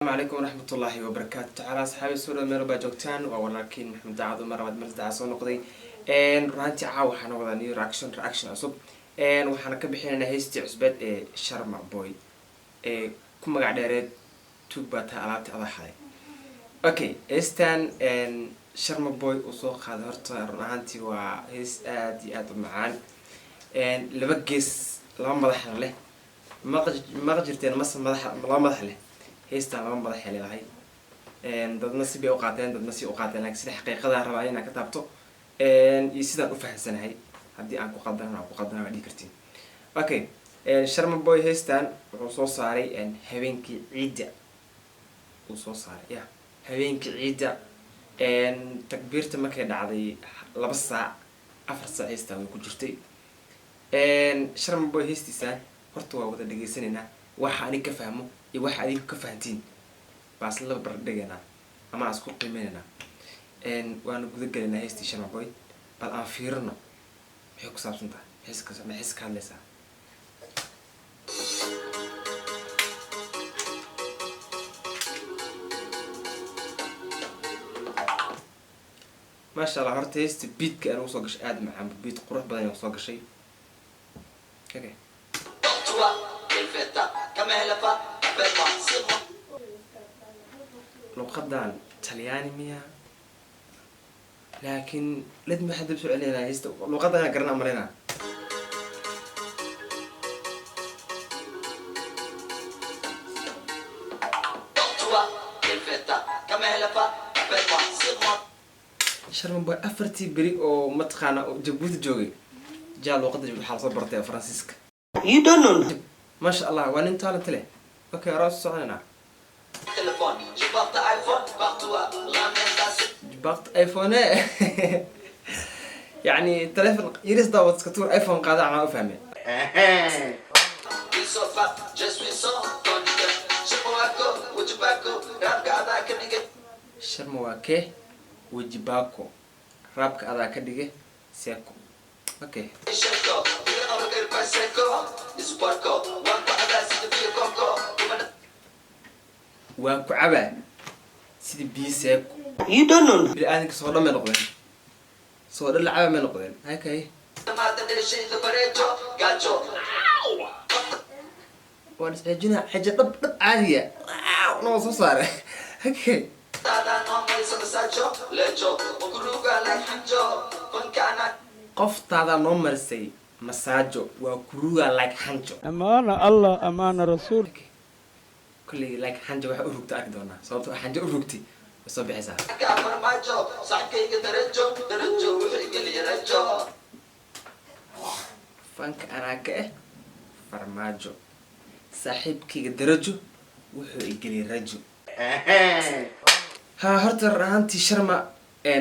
السلام عليكم ورحمة الله وبركاته. تعالى أصحابي السورة ميربا جوكتان ولكن محمد داعد ومرة مرة عصون نقضي رانتي عاو حنوضع نيو رياكشن أصب وحنا كبحين هيستي عزبات شرما بوي كم قاعد أريد توبتها على أضحى. أوكي استان شرما بوي وسوق هذا هرت رانتي وهيس آدي معان لبقيس لما مضح له ما قدرتين مثلا مضح له heestaan laba madax ay leedahay dadna si bay u qaateen dadna si u qaateen laakiin sida xaqiiqada rabaa inaan ka taabto iyo sidaan u fahansanahay haddii aan ku qaldana waa dhigi kartiin. Okay, Sharma Boy heestaan wuxuu soo saaray habeenkii ciida uu soo saaray habeenkii ciida takbiirta markay dhacday 2 saac 4 saac heestaan way ku jirtay. Sharma Boy heestiisaan horta waa wada dhageysanaynaa waxa aan ka fahmo iyo waxa aad ka fahantiin baas la bardhigana ama asku qiimeynana waana guda galnaa heestii Sharma Boy bal aan fiirno waxay ku saabsan tahay heeska hadlaysa ما شاء الله horta heesti beat ka aan soo gashay aad macaan beat qurux badan oo soo gashay okay لقدان تلياني ميا لكن لازم حد يسوي علينا هيست لقدان قرنا مرينا شرم بوي أفرتي بري أو متخانة جبوت جوجي جا لقدان جبت حال صبرتي فرانسيسك You don't know. ما شاء الله وين انت على تلي اوكي راس صعنا تليفون جبت ايفون جبت ايفون يعني تليفون يريس داوت سكتور ايفون قاعد ما افهمه شرمواكي وجباكو رابك هذا كدغه سيكو اوكي واكو عبا سيدي بيساكو You don't know. بالآن صودا ما نقدين صودا العبا ما نقدين هكاي وانا سأجينا حاجة طب عالية نوصو صار هكاي قفت هذا نمر سي مساجو وكروغا لايك حنجو أمانة الله أمانة رسول كلي لايك حنجو waxa u rugta arki doona sababtoo xanjo u rugti soo bixisa fanka ana ka farmaajo saaxiibkayga darajo wuxuu igeli rajo ha horta raanti Sharma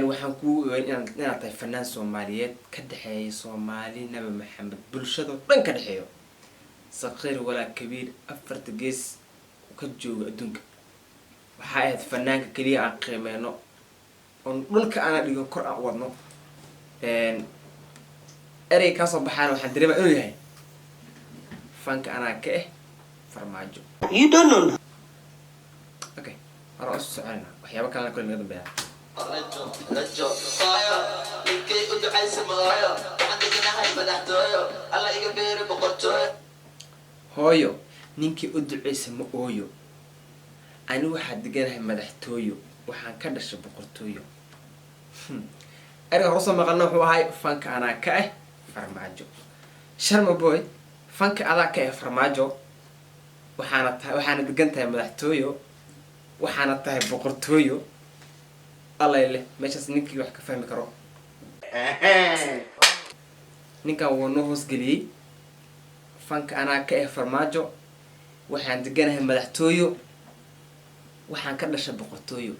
waxaan ku weyn inaad tahay fanaan Soomaaliyeed ka dhaxeeyo Soomaali Nabi Maxamed bulshada dhan ka dhaxeeyo saqiir wala kabiir afarta gees ka jooga adduunka waxa aad fanaanka kaliya aan qiimeeno on dhulka ana dhigo kor aan wadno erey ka soo baxaan waxaan dareemaa inuu yahay fanka ana ka farmaajo You don't know. okay ara socona waxyaabo kale kale naga dambeeya رجو فاير لكي ادعي سمايا عندك نهاية مدحتويا الله يقبير بقرتويا hooyo ninkii u duceysay ma ooyo ani waxa deganahay madaxtooyo waxaan ka dhashay boqortooyo ariga hoose maqalna wuxuu ahay fanka ana ka farmaajo Sharma Boy fanka ada ka farmaajo waxaana degan tahay madaxtooyo waxaana tahay boqortooyo الله يله ماشي نينكي wax ka fahmi karo ninka uu noo hoos galiyay fanka ana ka farmaajo waxaan deganahay madaxtooyo waxaan ka dhashay boqortooyo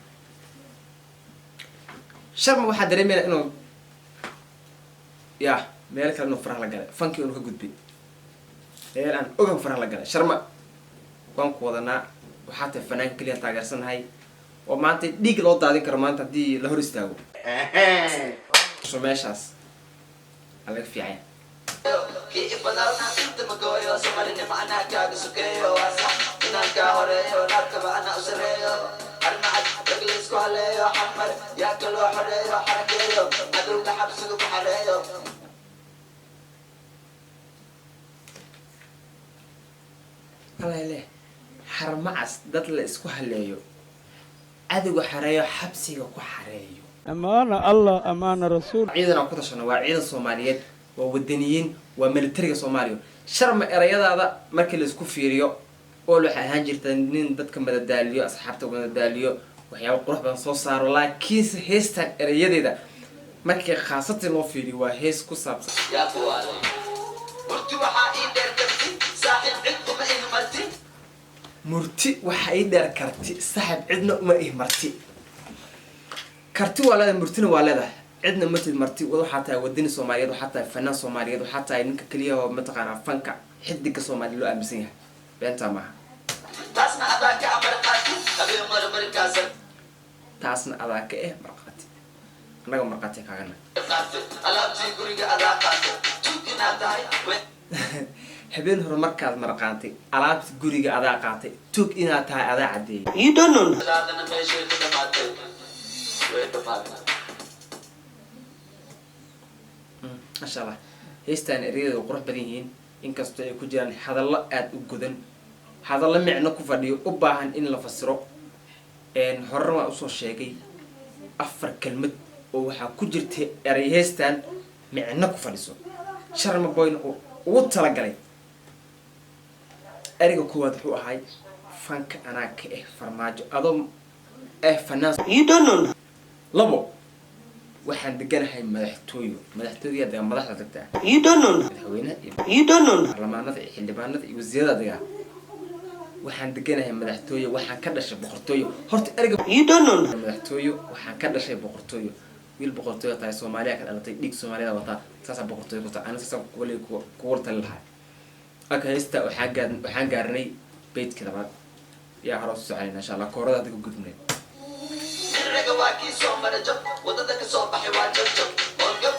Sharma waxa dareemayna inuu meel kale inuu faraha la galay fanki inuu ka gudbay meel aan ogan faraha la galay Sharma waan ku wadanaa waxa tahay fanaan kaliya taageersanahay oo maanta dhiig loo daadin karo maanta hadii la hor istaago soo meeshaas ala fiican كيف بدرنا انت مقوي وصمرني معنا كاغ سكيو inaan kaa horeeyo naarkaba ana u sareeyo armacad raglaysku haleeyo xamar yaa kaloo xoreeyo xarakeeyo cadowga xabsiga ku xareeyo alale xarmacas dad la isku haleeyo cadowga xareeyo xabsiga ku xareeyo أمانة الله أمانة رسول ciidan aan ku tashano waa ciidan Soomaaliyeed waa wadaniyiin waa militariga Soomaaliya sharma erayadaada markii la isku fiiriyo oo waxa ahaan jirta nin dadka madadaaliyo asxaabta madadaaliyo waxyaabo qurux badan soo saaro laakiin heestan erayadeeda markii khaasatan loo fiiriyo waa hees ku saabsan yaa kuwaale murti waxaa ii dheer karti saaxiib cid uma ih marti murti waxa ay dheer karti saaxiib cidna uma ih marti karti waa leedahay murtina waa leedahay cidna ma tid marti waxaa tahay wadani Soomaaliyeed waxaa tahay fanaan Soomaaliyeed waxaa tahay ninka kaliya oo mataqaanaa fanka xidiga Soomaaliyeed loo aaminsan yahay beenta maaha taasna adaa ka amar qaati habeen marmarkaasa taasna adaa ka marqaati anaga marqaati kaagana qaati alaabtii guriga adaa qaati tuugina tahay habeen hore markaad marqaantay alaabta guriga adaa qaatay tuug inaad tahay adaa cadeeyay you don't know daadana meeshay ka dhamaatay way dhamaatay masha Allah heestan ereyada qurux badan yihiin inkastoo ay ku jiraan hadallo aad u godan hadallo micno ku fadhiyo u baahan in la fasiro horena waa usoo sheegay 4 kelmad oo waxaa ku jirta erey heestan micno ku fadhiso sharma boyna ugu talagalay ereyga koowaad wuxuu ahay fanka anaa ka farmaajo adoo fanaan you don't know labo waxaan deganahay madaxtooyada madaxda tagtaa you don't know madaxweynaha you don't know baarlamaanada iyo xildhibaanada iyo wasiirada degaa waxaan deganahay madaxtooyo waxaan ka dhashay boqortooyo horta ereyga you don't know madaxtooyo waxaan ka dhashay boqortooyo wiil boqortooyo tahay Soomaaliya ka dhalatay dhig Soomaalida wata saasa boqortooyo ku tahay aniga ku wartan lahaa aka heesta waxaan gaarnay beedka labaad yaa haro socon insha Allah koorada dadka gudbnay raga waa kii soo mara jab wadada ka soo baxay waa jab olgab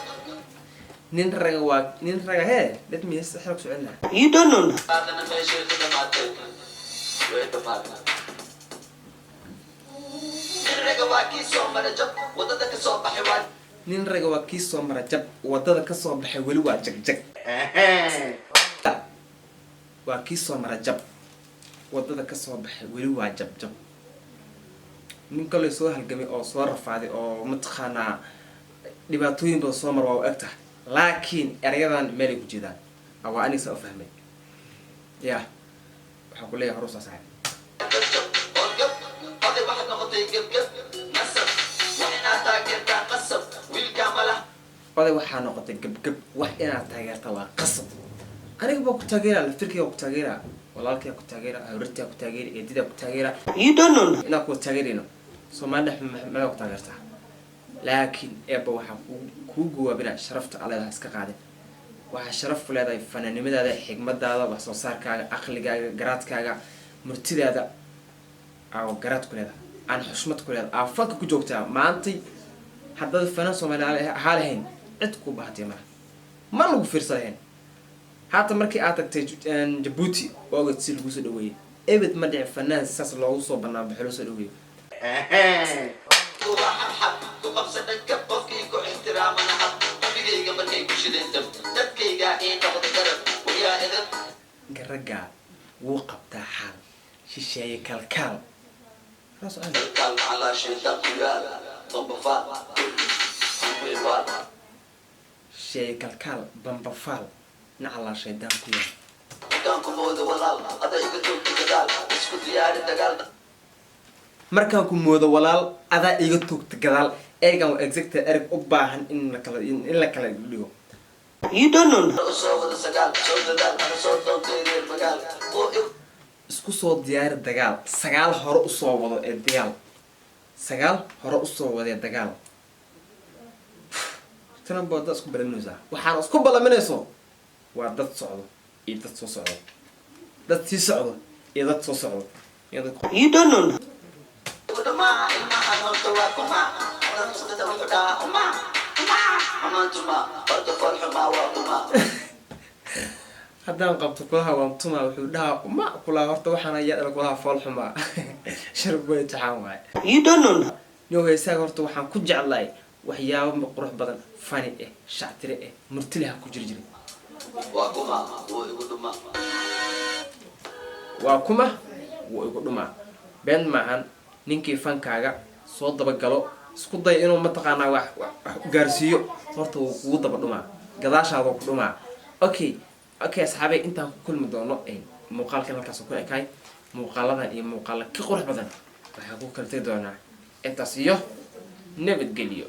nin raga he let me say xalku soconaa you don't know daadana meeshay ka dhamaatay way dhamaatay raga waa kii soo mara jab wadada ka soo baxay waa nin raga waa kii soo mara jab wadada ka soo baxay wali waa jagjag waa kii soo mara jab wadada ka soo baxay wali waa jabjab nin kale soo halgamay oo soo rafaaday oo mataqaanaa dhibaatooyin badan soo mar waa u egtahay laakiin erayadan meel ay ku jeedaan waa aniga soo fahmay yaa waxaa ku leeyahay horusa saaxiib olgab oday waxaad noqotay gebgeb nasab waxinaa taageertaa qasab wiilkaa mala oday waxaa noqotay gebgeb wax inaad taageerta waa qasab aniga baa ku taageeraa laftirkayga ku taageeraa walaalkayga ku taageeraa hawrartiga ku taageera eedida ku taageeraa you don't know inaan ku taageerino Soomaaliya maxay ku taageertaa laakiin eeba waxa ku guwaabina sharafta Alle iska qaaday waxa sharaf ku leedahay fanaanimadaada xigmadaada wax soo saarkaaga aqligaaga garaadkaaga murtidaada aw garaad ku leedahay aan xushmad ku leedahay afka ku joogtaa maantay haddii fanaan Soomaaliya haalahayn cid ku baahatay ma lagu fiirsadeen hatta markii aad tagtay Djibouti oo aad si lagu soo dhaweeyay ebed ma dhicin fanaan saas loogu soo banaan baxlo soo dhaweeyay waxaan xaq ku qabsaday ka qofkii ku ixtiraamana hab qalbigayga markay ku shideen dab dadkayga ii noqday garab wayaa edab garaga wuu qabtaa xaal shisheeye kalkaal rasuul kalkaal ala shaytaan ku yaala bambafaal bambafaal shisheeye kalkaal bambafaal nacala shaydaan ku yaal markaan ku moodo walaal adaa iga toogta gadaal isku diyaari dagaal markaan ku moodo walaal adaa iga toogta gadaal eegan waa exactly erg u baahan in la kala dhigo you don't know soo wada sagaal soo dadaal ana soo doontay reer magaal oo isku soo diyaari dagaal sagaal hore u soo wado ee dagaal sagaal hore u soo wada dagaal tan booda isku balaminaysa waxaan isku balaminayso waa dad socdo iyo dad soo socdo dad sii socdo iyo dad soo socdo you don't know udama ilma aan horta waa kuma oran sadada wuxuu dhahaa uma amaantuma horta farxuma waa kuma haddaan qabto kulaha waan tumaa wuxuu dhahaa ma kulaha horta waxaan ayaa dhala kulaha fool xumaa sharboy taxaan waaye You don't know. yo heesaaga horta waxaan ku jeclahay waxyaabo qurux badan fani shactire murtile ha ku jirjiri Waa kuma wuu igu dhuma. waa kuma wuu igu dhumaa been maahan ninkii fankaaga soo dabagalo isku day inuu mataqaanaa wax gaarsiiyo horta wuu kugu daba dhumaa gadaashaada ku dhumaa okay asxaabay intaan ku kulmi doono muuqaalkan halkaas ku ekaay muuqaaladan iyo muuqaala ka qurux badan waxaan ku kala tagi doonaa intaas iyo nabadgelyo